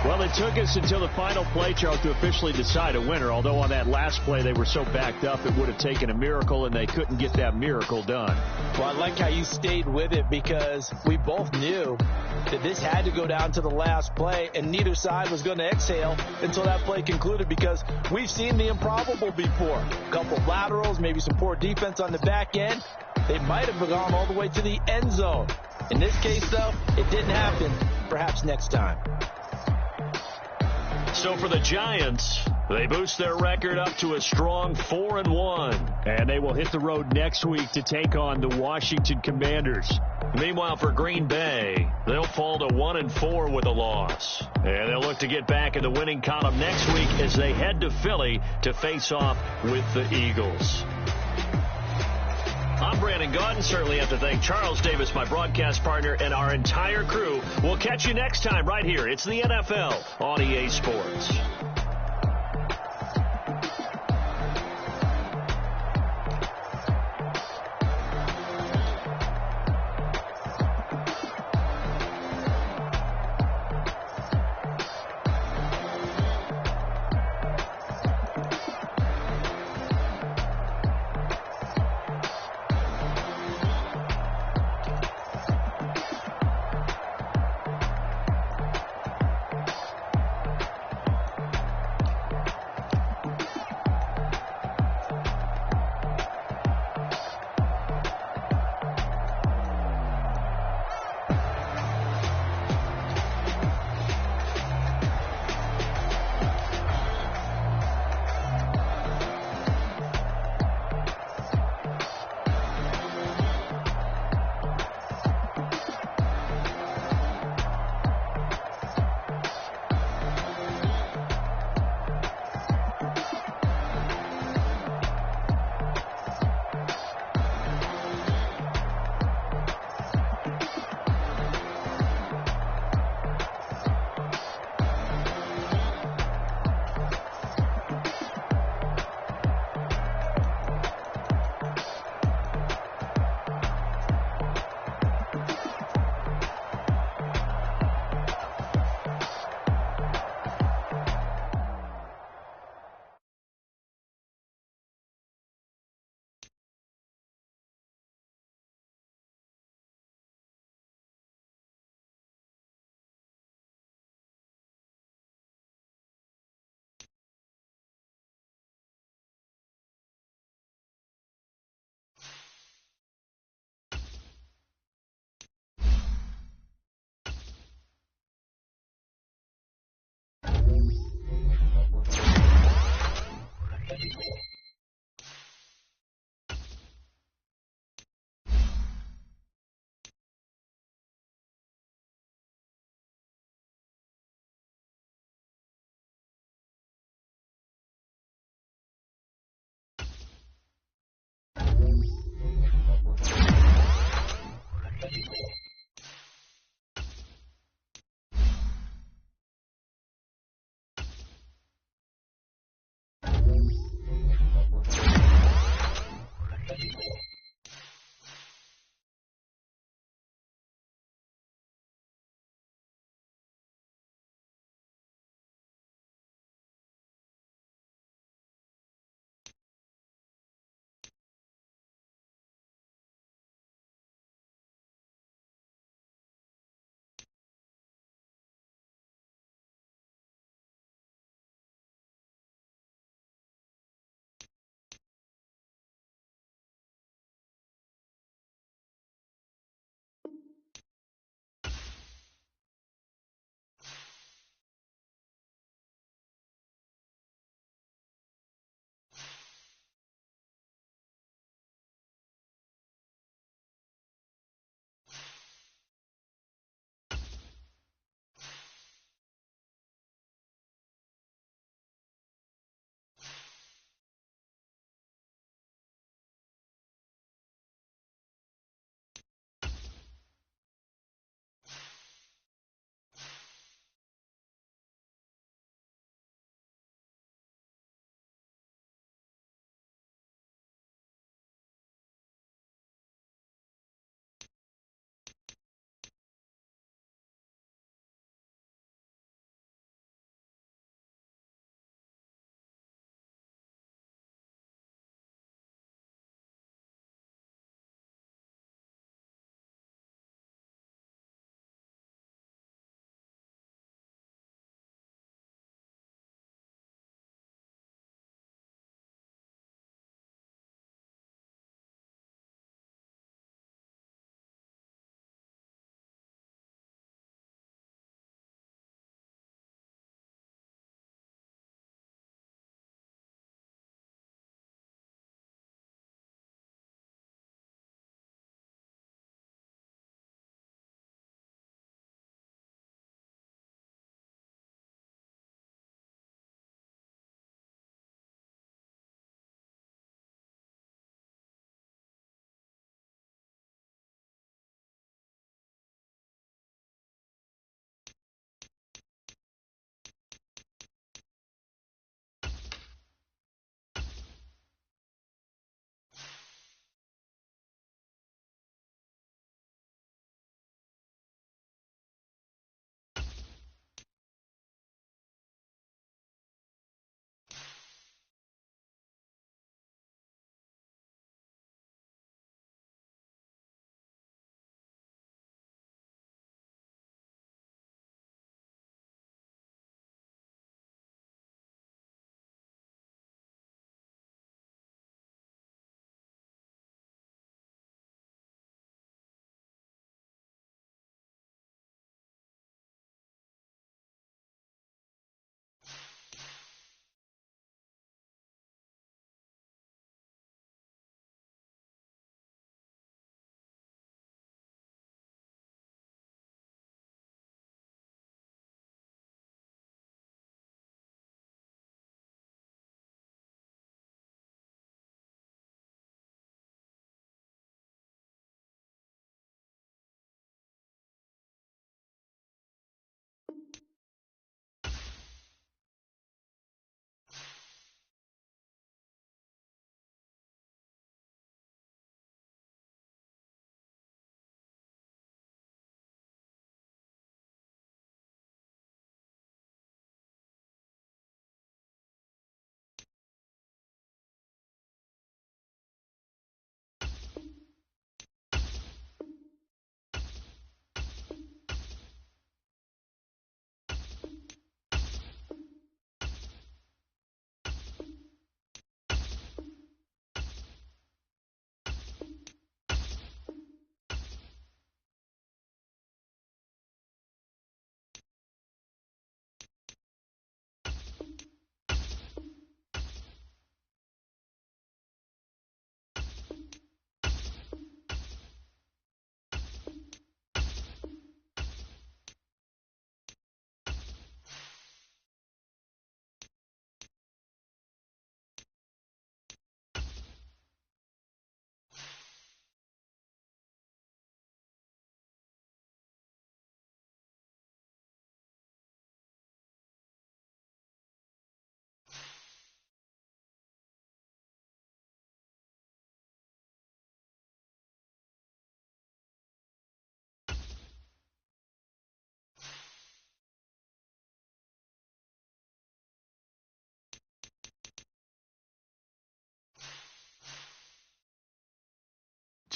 Well, it took us until the final play, Charles, to officially decide a winner, although on that last play they were so backed up it would have taken a miracle, and they couldn't get that miracle done. Well, I like how you stayed with it, because we both knew that this had to go down to the last play, and neither side was going to exhale until that play concluded, because we've seen the improbable before. A couple of laterals, maybe some poor defense on the back end. They might have gone all the way to the end zone. In this case, though, it didn't happen. Perhaps next time. So for the Giants, they boost their record up to a strong 4-1. And they will hit the road next week to take on the Washington Commanders. Meanwhile, for Green Bay, they'll fall to 1-4 with a loss. And they'll look to get back in the winning column next week as they head to Philly to face off with the Eagles. I'm Brandon Gaudin. Certainly have to thank Charles Davis, my broadcast partner, and our entire crew. We'll catch you next time right here. It's the NFL on EA Sports.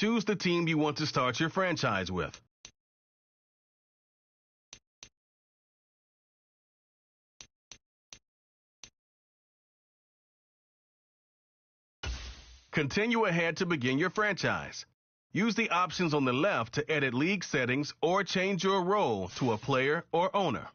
choose the team you want to start your franchise with. Continue ahead to begin your franchise. Use the options on the left to edit league settings or change your role to a player or owner.